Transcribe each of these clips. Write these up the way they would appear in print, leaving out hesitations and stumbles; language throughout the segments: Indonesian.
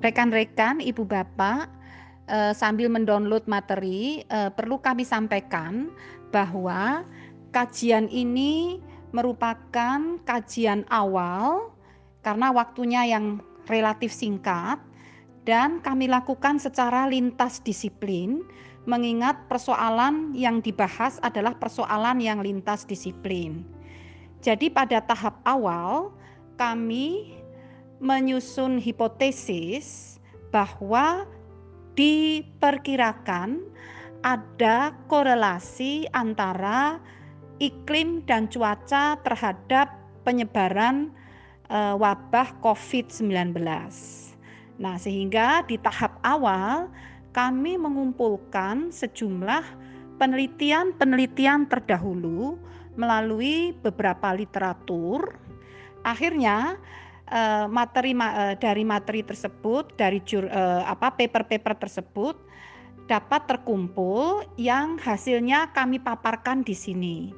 Rekan-rekan, ibu bapak, sambil mendownload materi, perlu kami sampaikan bahwa kajian ini merupakan kajian awal karena waktunya yang relatif singkat dan kami lakukan secara lintas disiplin, mengingat persoalan yang dibahas adalah persoalan yang lintas disiplin. Jadi pada tahap awal kami menyusun hipotesis bahwa diperkirakan ada korelasi antara iklim dan cuaca terhadap penyebaran wabah COVID-19. Nah, sehingga di tahap awal kami mengumpulkan sejumlah penelitian-penelitian terdahulu melalui beberapa literatur. Akhirnya dari materi tersebut, dari paper-paper tersebut dapat terkumpul yang hasilnya kami paparkan di sini.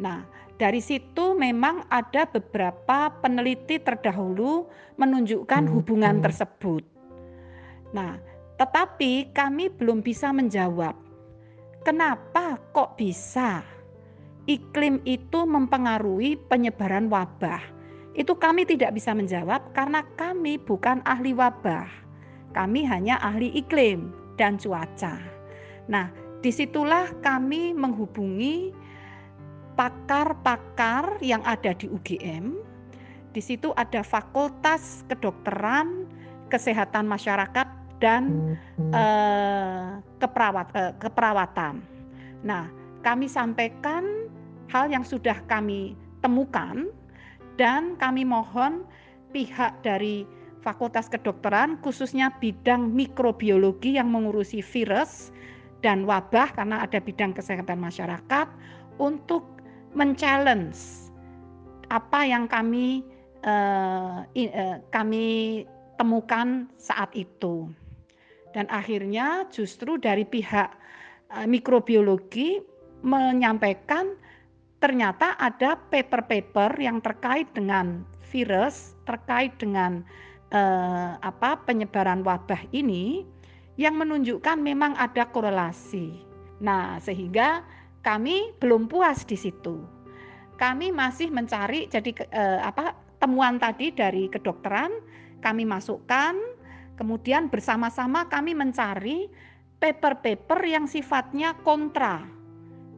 Nah, dari situ memang ada beberapa peneliti terdahulu menunjukkan hubungan tersebut. Nah, tetapi kami belum bisa menjawab kenapa kok bisa iklim itu mempengaruhi penyebaran wabah. Itu kami tidak bisa menjawab karena kami bukan ahli wabah. Kami hanya ahli iklim dan cuaca. Nah, disitulah kami menghubungi pakar-pakar yang ada di UGM. Di situ ada Fakultas Kedokteran, Kesehatan Masyarakat, dan keperawatan. Nah, kami sampaikan hal yang sudah kami temukan dan kami mohon pihak dari Fakultas Kedokteran khususnya bidang mikrobiologi yang mengurusi virus dan wabah karena ada bidang kesehatan masyarakat untuk men-challenge apa yang kami temukan saat itu. Dan akhirnya justru dari pihak mikrobiologi menyampaikan ternyata ada paper-paper yang terkait dengan virus, terkait dengan penyebaran wabah ini yang menunjukkan memang ada korelasi. Nah, sehingga kami belum puas di situ. Kami masih mencari temuan tadi dari kedokteran, kami masukkan, kemudian bersama-sama kami mencari paper-paper yang sifatnya kontra,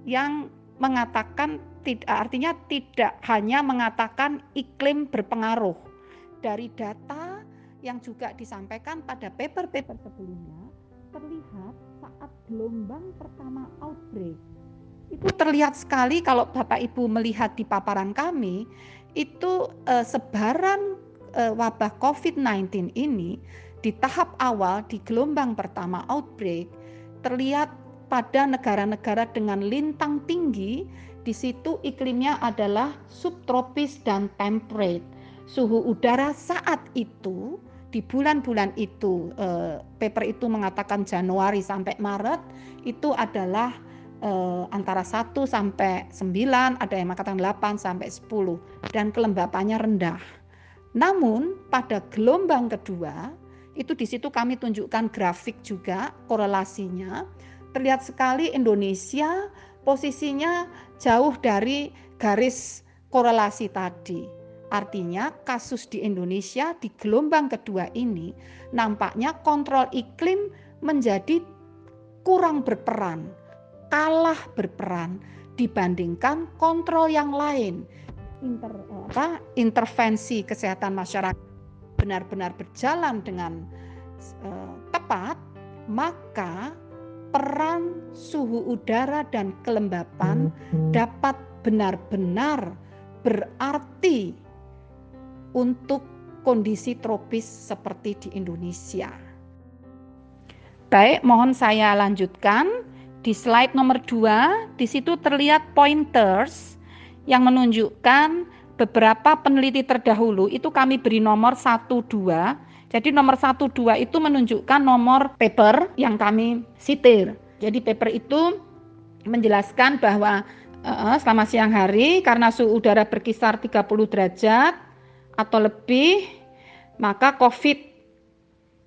yang mengatakan artinya tidak hanya mengatakan iklim berpengaruh. Dari data yang juga disampaikan pada paper-paper sebelumnya, terlihat saat gelombang pertama outbreak, itu terlihat sekali kalau Bapak Ibu melihat di paparan kami, itu sebaran wabah COVID-19 ini di tahap awal di gelombang pertama outbreak terlihat pada negara-negara dengan lintang tinggi. Di situ iklimnya adalah subtropis dan temperate. Suhu udara saat itu di bulan-bulan itu, paper itu mengatakan Januari sampai Maret itu adalah antara 1 sampai 9, ada yang mengatakan 8 sampai 10 dan kelembapannya rendah. Namun pada gelombang kedua itu di situ kami tunjukkan grafik juga korelasinya. Terlihat sekali Indonesia posisinya jauh dari garis korelasi tadi. Artinya kasus di Indonesia di gelombang kedua ini nampaknya kontrol iklim menjadi kurang berperan, kalah berperan dibandingkan kontrol yang lain. Intervensi kesehatan masyarakat benar-benar berjalan dengan tepat, maka peran suhu udara dan kelembapan dapat benar-benar berarti untuk kondisi tropis seperti di Indonesia. Baik, mohon saya lanjutkan. Di slide nomor 2, di situ terlihat pointers yang menunjukkan beberapa peneliti terdahulu, itu kami beri nomor 1, 2. Jadi nomor 1, 2 itu menunjukkan nomor paper yang kami sitir. Jadi paper itu menjelaskan bahwa selama siang hari karena suhu udara berkisar 30 derajat atau lebih, maka COVID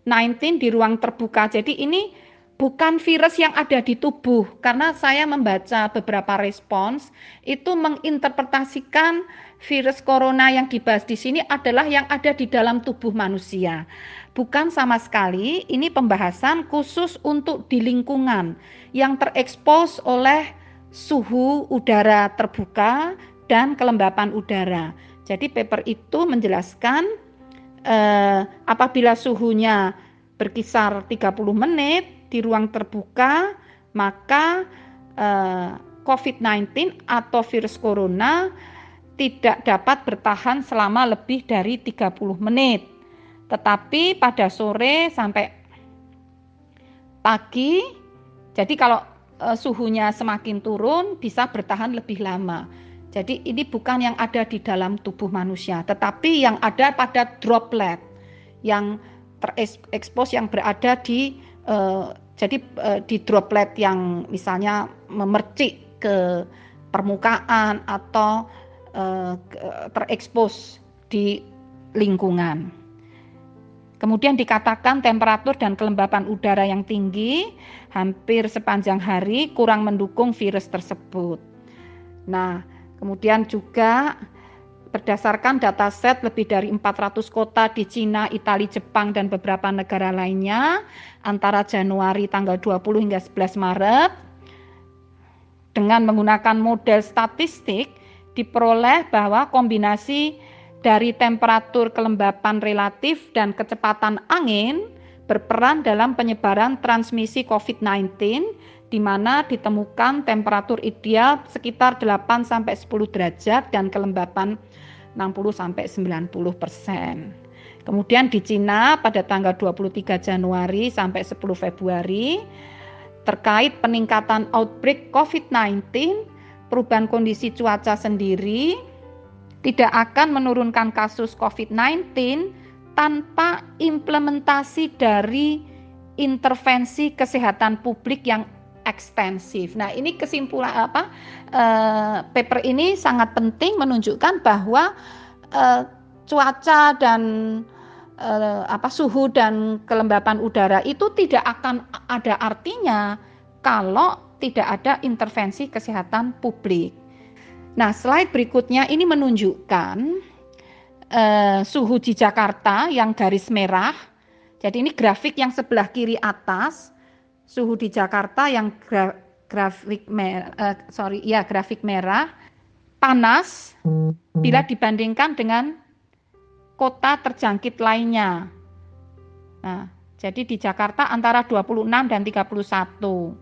di ruang terbuka. Jadi ini bukan virus yang ada di tubuh, karena saya membaca beberapa respons itu menginterpretasikan virus corona yang dibahas di sini adalah yang ada di dalam tubuh manusia. Bukan sama sekali, ini pembahasan khusus untuk di lingkungan yang terekspos oleh suhu udara terbuka dan kelembapan udara. Jadi paper itu menjelaskan apabila suhunya berkisar 30 menit di ruang terbuka, maka COVID-19 atau virus corona tidak dapat bertahan selama lebih dari 30 menit. Tetapi pada sore sampai pagi, jadi kalau suhunya semakin turun bisa bertahan lebih lama. Jadi ini bukan yang ada di dalam tubuh manusia, tetapi yang ada pada droplet yang terekspos yang berada di di droplet yang misalnya memercik ke permukaan atau terekspos di lingkungan. Kemudian dikatakan temperatur dan kelembapan udara yang tinggi hampir sepanjang hari kurang mendukung virus tersebut. Nah, kemudian juga berdasarkan dataset lebih dari 400 kota di Cina, Italia, Jepang, dan beberapa negara lainnya antara Januari tanggal 20 hingga 11 Maret dengan menggunakan model statistik diperoleh bahwa kombinasi dari temperatur, kelembapan relatif, dan kecepatan angin berperan dalam penyebaran transmisi COVID-19, di mana ditemukan temperatur ideal sekitar 8-10 derajat dan kelembapan 60-90%. Kemudian di Cina pada tanggal 23 Januari sampai 10 Februari terkait peningkatan outbreak COVID-19, perubahan kondisi cuaca sendiri tidak akan menurunkan kasus COVID-19 tanpa implementasi dari intervensi kesehatan publik yang ekstensif. Nah, ini kesimpulan paper ini sangat penting menunjukkan bahwa cuaca dan suhu dan kelembapan udara itu tidak akan ada artinya kalau tidak ada intervensi kesehatan publik. Nah, slide berikutnya ini menunjukkan suhu di Jakarta yang garis merah. Jadi ini grafik yang sebelah kiri atas, suhu di Jakarta yang grafik merah, panas bila dibandingkan dengan kota terjangkit lainnya. Nah, jadi di Jakarta antara 26 dan 31.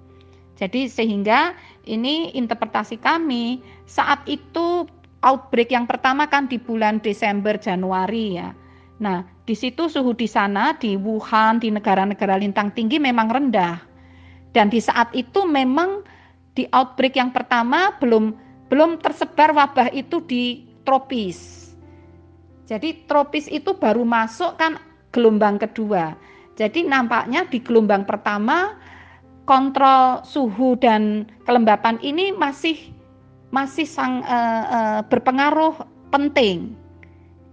Jadi sehingga ini interpretasi kami saat itu outbreak yang pertama kan di bulan Desember Januari ya. Nah, di situ suhu di sana di Wuhan, di negara-negara lintang tinggi memang rendah. Dan di saat itu memang di outbreak yang pertama belum tersebar wabah itu di tropis. Jadi tropis itu baru masuk kan gelombang kedua. Jadi nampaknya di gelombang pertama kontrol suhu dan kelembapan ini masih berpengaruh penting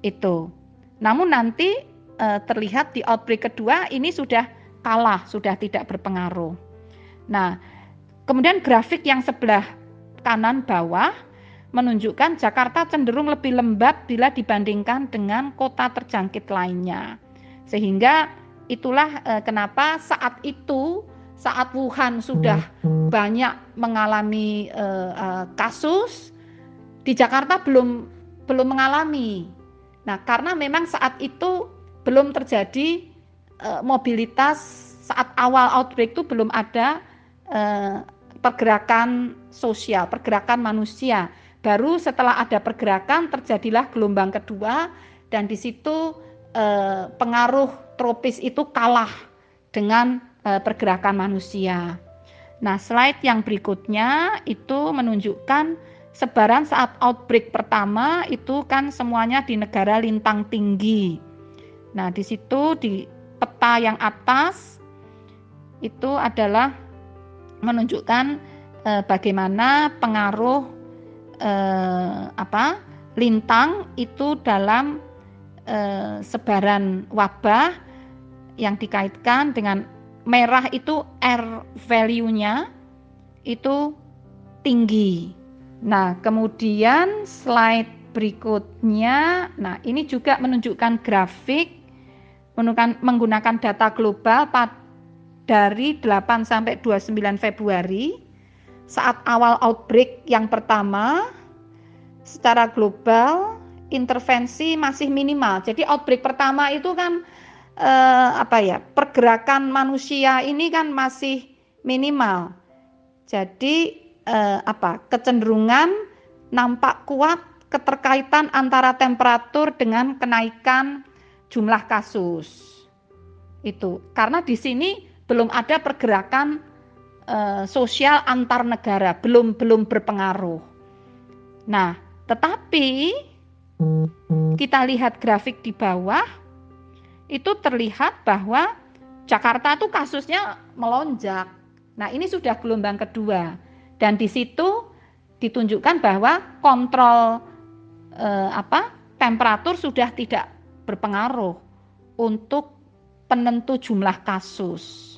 itu. Namun nanti terlihat di outbreak kedua ini sudah kalah, sudah tidak berpengaruh. Nah, kemudian grafik yang sebelah kanan bawah menunjukkan Jakarta cenderung lebih lembab bila dibandingkan dengan kota terjangkit lainnya. Sehingga itulah kenapa saat Wuhan sudah banyak mengalami kasus, di Jakarta belum mengalami. Nah, karena memang saat itu belum terjadi mobilitas, saat awal outbreak itu belum ada pergerakan sosial, pergerakan manusia. Baru setelah ada pergerakan terjadilah gelombang kedua dan di situ pengaruh tropis itu kalah dengan pergerakan manusia. Nah, slide yang berikutnya itu menunjukkan sebaran saat outbreak pertama itu kan semuanya di negara lintang tinggi. Nah, di situ di peta yang atas itu adalah menunjukkan bagaimana pengaruh lintang itu dalam sebaran wabah yang dikaitkan dengan merah itu R value-nya itu tinggi. Nah, kemudian slide berikutnya, nah ini juga menunjukkan grafik menggunakan data global dari 8 sampai 29 Februari saat awal outbreak yang pertama. Secara global intervensi masih minimal. Jadi outbreak pertama itu kan pergerakan manusia ini kan masih minimal. Jadi kecenderungan nampak kuat keterkaitan antara temperatur dengan kenaikan jumlah kasus. Itu karena di sini belum ada pergerakan sosial antar negara, belum berpengaruh. Nah, tetapi kita lihat grafik di bawah, itu terlihat bahwa Jakarta itu kasusnya melonjak. Nah, ini sudah gelombang kedua. Dan di situ ditunjukkan bahwa kontrol temperatur sudah tidak berpengaruh untuk penentu jumlah kasus.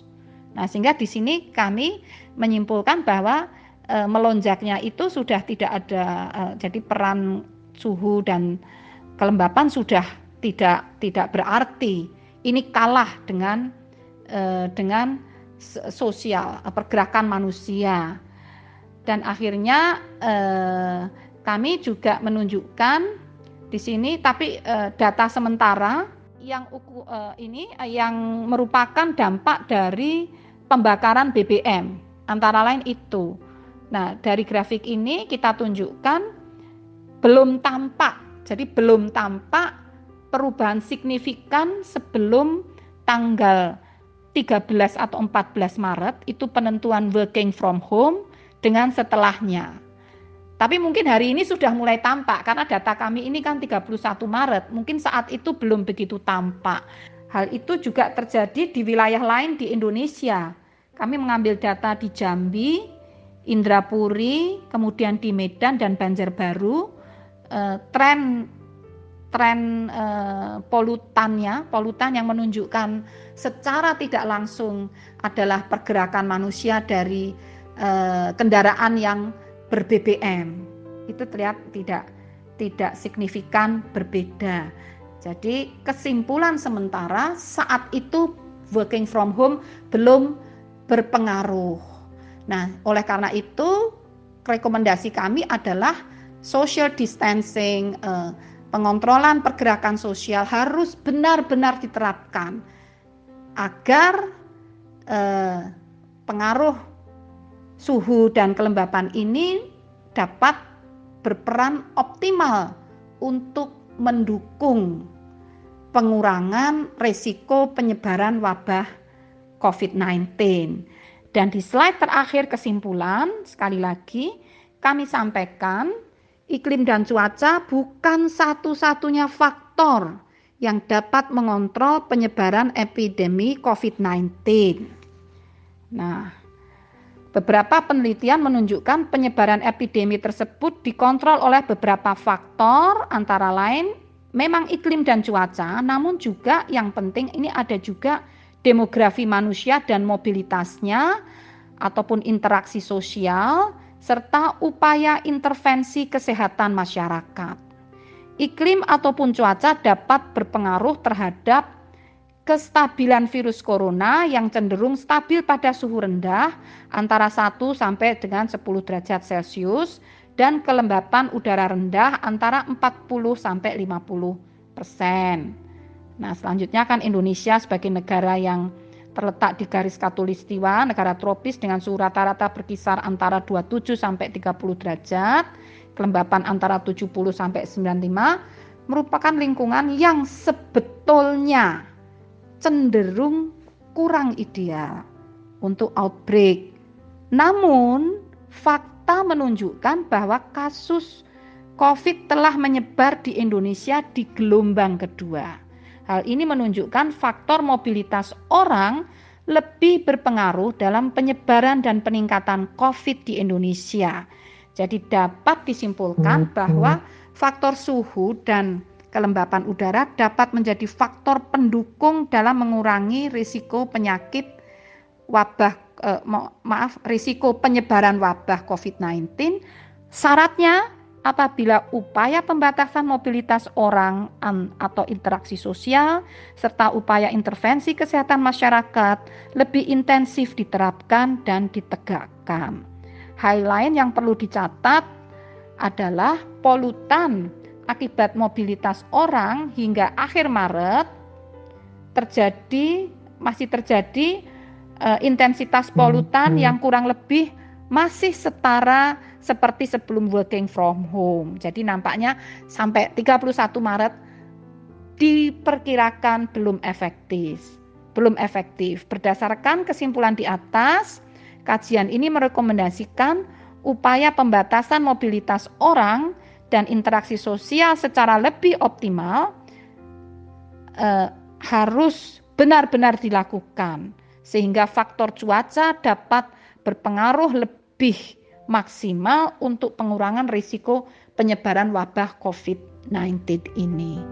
Nah, sehingga di sini kami menyimpulkan bahwa melonjaknya itu sudah tidak ada, jadi peran suhu dan kelembapan sudah tidak berarti. Ini kalah dengan sosial, pergerakan manusia. Dan akhirnya kami juga menunjukkan di sini, tapi data sementara yang yang merupakan dampak dari pembakaran BBM, antara lain itu. Nah, dari grafik ini kita tunjukkan belum tampak, jadi belum tampak perubahan signifikan sebelum tanggal 13 atau 14 Maret, itu penentuan working from home, dengan setelahnya. Tapi mungkin hari ini sudah mulai tampak, karena data kami ini kan 31 Maret, mungkin saat itu belum begitu tampak. Hal itu juga terjadi di wilayah lain di Indonesia. Kami mengambil data di Jambi, Indrapuri, kemudian di Medan dan Banjarbaru, tren polutan yang menunjukkan secara tidak langsung adalah pergerakan manusia dari kendaraan yang ber-BBM. Itu terlihat tidak signifikan berbeda. Jadi kesimpulan sementara saat itu working from home belum berpengaruh. Nah, oleh karena itu rekomendasi kami adalah social distancing, pengontrolan pergerakan sosial harus benar-benar diterapkan agar pengaruh suhu dan kelembapan ini dapat berperan optimal untuk mendukung pengurangan risiko penyebaran wabah COVID-19. Dan di slide terakhir kesimpulan, sekali lagi kami sampaikan, iklim dan cuaca bukan satu-satunya faktor yang dapat mengontrol penyebaran epidemi COVID-19. Nah, beberapa penelitian menunjukkan penyebaran epidemi tersebut dikontrol oleh beberapa faktor, antara lain memang iklim dan cuaca, namun juga yang penting ini ada juga demografi manusia dan mobilitasnya ataupun interaksi sosial, serta upaya intervensi kesehatan masyarakat. Iklim ataupun cuaca dapat berpengaruh terhadap kestabilan virus corona yang cenderung stabil pada suhu rendah antara 1 sampai dengan 10 derajat Celcius dan kelembapan udara rendah antara 40 sampai 50%. Nah, selanjutnya kan Indonesia sebagai negara yang terletak di garis khatulistiwa, negara tropis dengan suhu rata-rata berkisar antara 27 sampai 30 derajat, kelembapan antara 70 sampai 95, merupakan lingkungan yang sebetulnya cenderung kurang ideal untuk outbreak. Namun, fakta menunjukkan bahwa kasus COVID telah menyebar di Indonesia di gelombang kedua. Hal ini menunjukkan faktor mobilitas orang lebih berpengaruh dalam penyebaran dan peningkatan COVID di Indonesia. Jadi dapat disimpulkan bahwa faktor suhu dan kelembapan udara dapat menjadi faktor pendukung dalam mengurangi risiko penyakit risiko penyebaran wabah COVID-19. Syaratnya apabila upaya pembatasan mobilitas orang atau interaksi sosial serta upaya intervensi kesehatan masyarakat lebih intensif diterapkan dan ditegakkan. Hal lain yang perlu dicatat adalah polutan akibat mobilitas orang hingga akhir Maret masih terjadi intensitas polutan yang kurang lebih masih setara seperti sebelum working from home. Jadi nampaknya sampai 31 Maret diperkirakan belum efektif. Berdasarkan kesimpulan di atas, kajian ini merekomendasikan upaya pembatasan mobilitas orang dan interaksi sosial secara lebih optimal harus benar-benar dilakukan sehingga faktor cuaca dapat berpengaruh lebih maksimal untuk pengurangan risiko penyebaran wabah COVID-19 ini.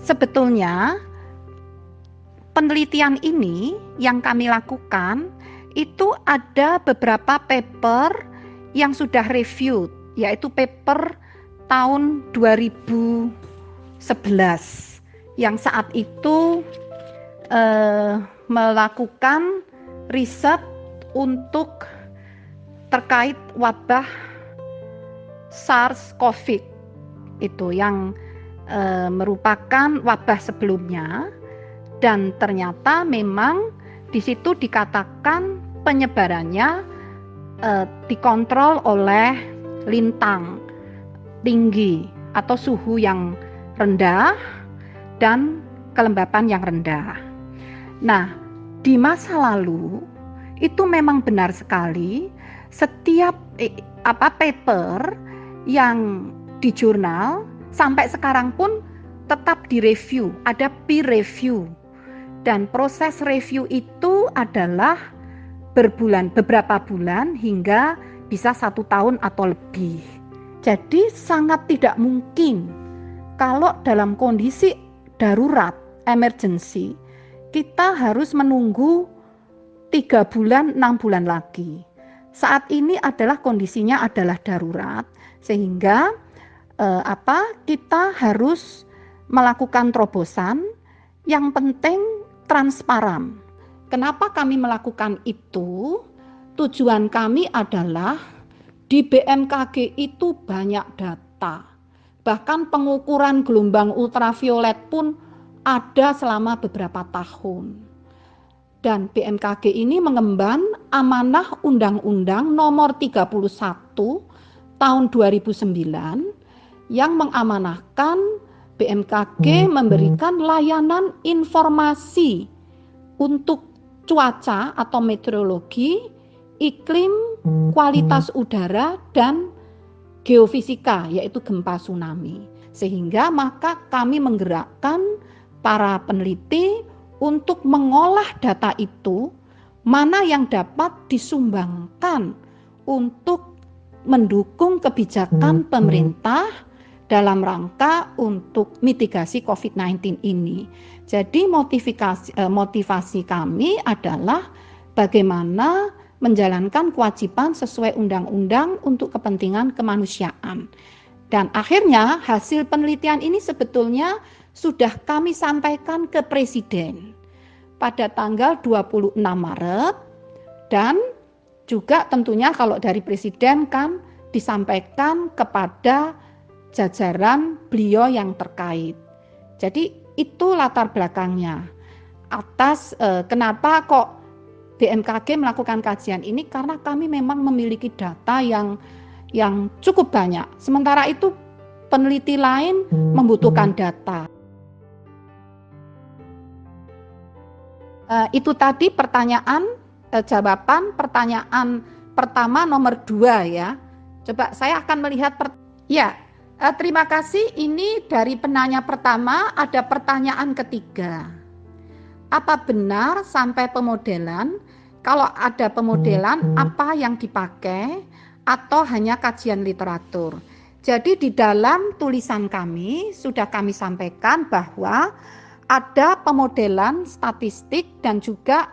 Sebetulnya penelitian ini yang kami lakukan itu ada beberapa paper yang sudah reviewed, yaitu paper tahun 2011 yang saat itu melakukan riset untuk terkait wabah SARS-CoV itu yang merupakan wabah sebelumnya, dan ternyata memang di situ dikatakan penyebarannya dikontrol oleh lintang tinggi atau suhu yang rendah dan kelembapan yang rendah. Nah, di masa lalu itu memang benar sekali setiap paper yang di jurnal sampai sekarang pun tetap direview, ada peer review, dan proses review itu adalah beberapa bulan hingga bisa 1 tahun atau lebih. Jadi sangat tidak mungkin kalau dalam kondisi darurat, emergency, kita harus menunggu 3 bulan, 6 bulan lagi. Saat ini adalah kondisinya adalah darurat, sehingga kita harus melakukan terobosan. Yang penting transparan. Kenapa kami melakukan itu? Tujuan kami adalah di BMKG itu banyak data. Bahkan pengukuran gelombang ultraviolet pun ada selama beberapa tahun. Dan BMKG ini mengemban amanah Undang-Undang Nomor 31 Tahun 2009 yang mengamanahkan BMKG memberikan layanan informasi untuk cuaca atau meteorologi, iklim, kualitas udara, dan geofisika, yaitu gempa tsunami. Sehingga maka kami menggerakkan para peneliti untuk mengolah data itu, mana yang dapat disumbangkan untuk mendukung kebijakan pemerintah dalam rangka untuk mitigasi COVID-19 ini. Jadi motivasi kami adalah bagaimana menjalankan kewajiban sesuai undang-undang untuk kepentingan kemanusiaan. Dan akhirnya hasil penelitian ini sebetulnya sudah kami sampaikan ke Presiden pada tanggal 26 Maret, dan juga tentunya kalau dari Presiden kan disampaikan kepada jajaran beliau yang terkait. Jadi itu latar belakangnya atas kenapa kok BMKG melakukan kajian ini, karena kami memang memiliki data yang cukup banyak. Sementara itu peneliti lain membutuhkan data. Itu tadi jawaban pertanyaan pertama nomor 2 ya. Coba saya akan melihat terima kasih. Ini dari penanya pertama, ada pertanyaan ketiga. Apa benar sampai pemodelan? Kalau ada pemodelan, apa yang dipakai atau hanya kajian literatur? Jadi di dalam tulisan kami sudah kami sampaikan bahwa ada pemodelan statistik dan juga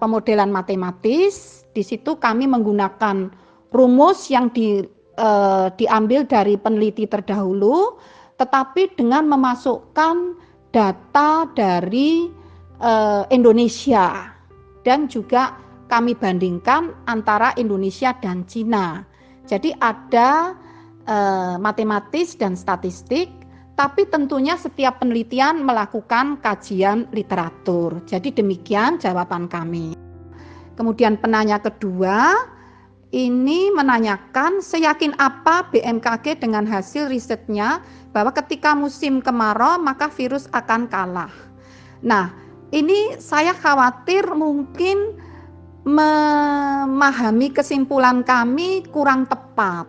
pemodelan matematis. Di situ kami menggunakan rumus yang diambil dari peneliti terdahulu, tetapi dengan memasukkan data dari Indonesia, dan juga kami bandingkan antara Indonesia dan Cina. Jadi ada matematis dan statistik, tapi tentunya setiap penelitian melakukan kajian literatur. Jadi demikian jawaban kami. Kemudian penanya kedua, ini menanyakan seyakin apa BMKG dengan hasil risetnya bahwa ketika musim kemarau maka virus akan kalah. Nah, ini saya khawatir mungkin memahami kesimpulan kami kurang tepat.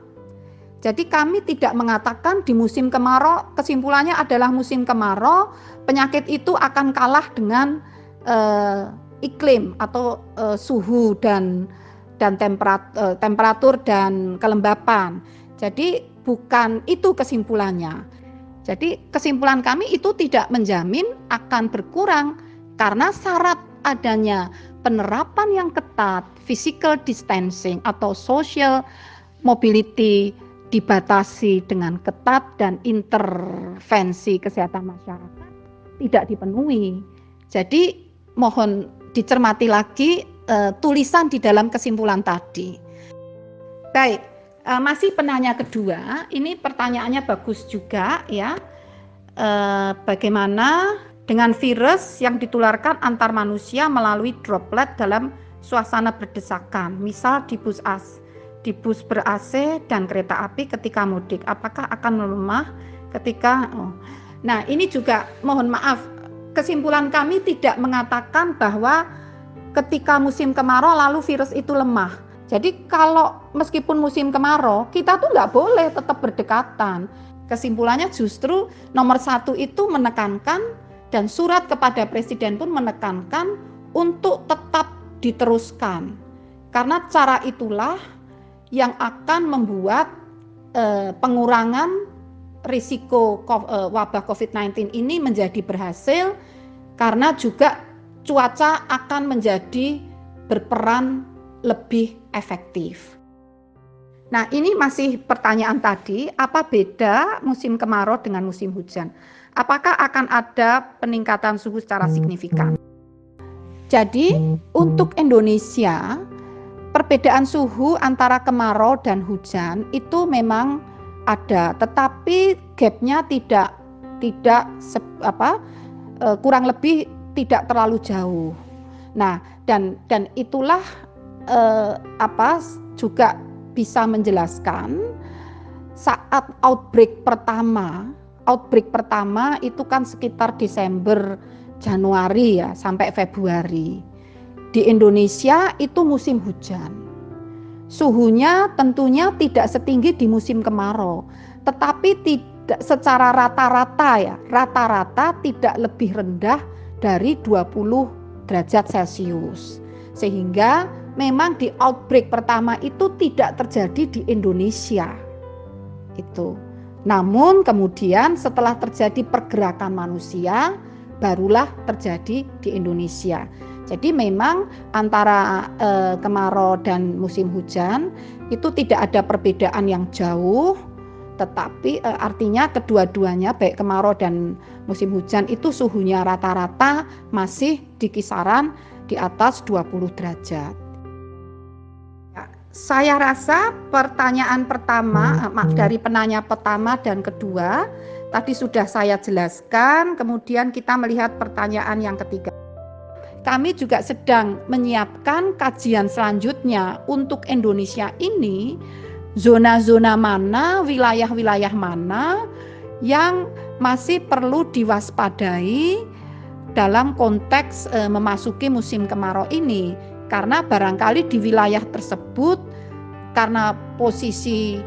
Jadi kami tidak mengatakan di musim kemarau, kesimpulannya adalah musim kemarau, penyakit itu akan kalah dengan iklim atau suhu dan temperatur dan kelembapan. Jadi bukan itu kesimpulannya. Jadi kesimpulan kami itu tidak menjamin akan berkurang, karena syarat adanya penerapan yang ketat, physical distancing atau social mobility dibatasi dengan ketat dan intervensi kesehatan masyarakat tidak dipenuhi. Jadi mohon dicermati lagi tulisan di dalam kesimpulan tadi. Baik, masih penanya kedua, ini pertanyaannya bagus juga ya. Bagaimana dengan virus yang ditularkan antar manusia melalui droplet dalam suasana berdesakan, misal di bus ber-AC dan kereta api ketika mudik, apakah akan melemah ketika Nah, ini juga mohon maaf, kesimpulan kami tidak mengatakan bahwa ketika musim kemarau lalu virus itu lemah. Jadi kalau meskipun musim kemarau, kita tuh nggak boleh tetap berdekatan. Kesimpulannya justru nomor 1 itu menekankan, dan surat kepada Presiden pun menekankan untuk tetap diteruskan. Karena cara itulah yang akan membuat pengurangan risiko wabah COVID-19 ini menjadi berhasil, karena juga cuaca akan menjadi berperan lebih efektif. Nah, ini masih pertanyaan tadi, apa beda musim kemarau dengan musim hujan? Apakah akan ada peningkatan suhu secara signifikan? Jadi, untuk Indonesia, perbedaan suhu antara kemarau dan hujan itu memang ada, tetapi gapnya kurang lebih tidak terlalu jauh. Nah, dan itulah juga bisa menjelaskan saat outbreak pertama itu kan sekitar Desember, Januari ya sampai Februari. Di Indonesia itu musim hujan. Suhunya tentunya tidak setinggi di musim kemarau, tetapi tidak secara rata-rata tidak lebih rendah dari 20 derajat Celcius. Sehingga memang di outbreak pertama itu tidak terjadi di Indonesia. Itu. Namun kemudian setelah terjadi pergerakan manusia, barulah terjadi di Indonesia. Jadi memang antara kemarau dan musim hujan itu tidak ada perbedaan yang jauh, tetapi artinya kedua-duanya baik kemarau dan musim hujan itu suhunya rata-rata masih di kisaran di atas 20 derajat. Ya, saya rasa pertanyaan pertama dari penanya pertama dan kedua tadi sudah saya jelaskan, kemudian kita melihat pertanyaan yang ketiga. Kami juga sedang menyiapkan kajian selanjutnya untuk Indonesia ini, zona-zona mana, wilayah-wilayah mana yang masih perlu diwaspadai dalam konteks memasuki musim kemarau ini. Karena barangkali di wilayah tersebut, karena posisi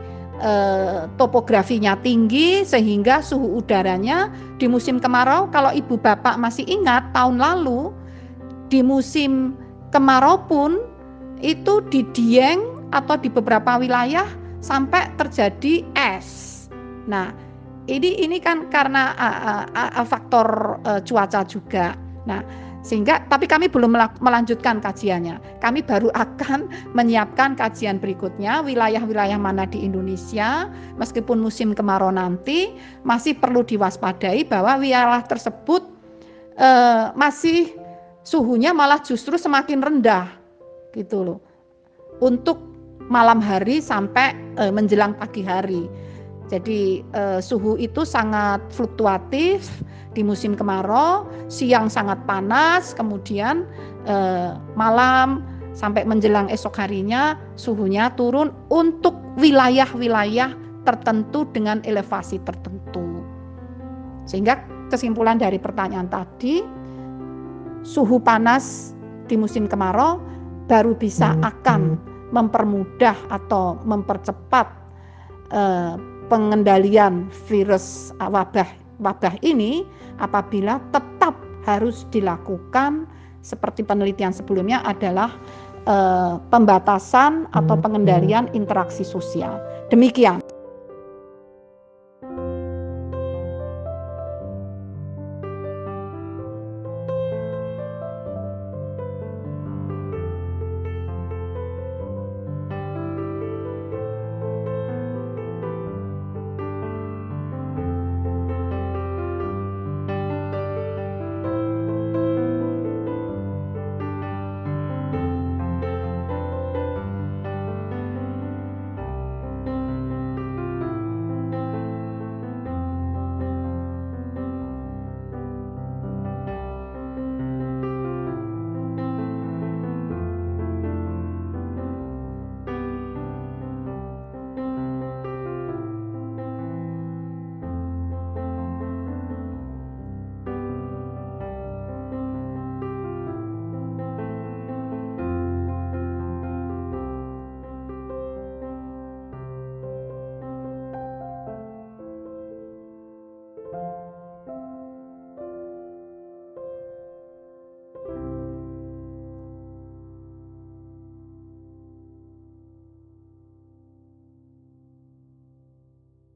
topografinya tinggi sehingga suhu udaranya di musim kemarau, kalau ibu bapak masih ingat tahun lalu, di musim kemarau pun itu di Dieng atau di beberapa wilayah sampai terjadi es. Nah, ini kan karena faktor cuaca juga. Nah, sehingga tapi kami belum melanjutkan kajiannya. Kami baru akan menyiapkan kajian berikutnya, wilayah-wilayah mana di Indonesia meskipun musim kemarau nanti masih perlu diwaspadai bahwa wilayah tersebut masih suhunya malah justru semakin rendah gitu loh untuk malam hari sampai menjelang pagi hari. Jadi suhu itu sangat fluktuatif di musim kemarau, siang sangat panas, kemudian malam sampai menjelang esok harinya suhunya turun untuk wilayah-wilayah tertentu dengan elevasi tertentu. Sehingga kesimpulan dari pertanyaan tadi, suhu panas di musim kemarau baru bisa akan mempermudah atau mempercepat pengendalian virus wabah ini apabila tetap harus dilakukan seperti penelitian sebelumnya adalah pembatasan atau pengendalian interaksi sosial. Demikian.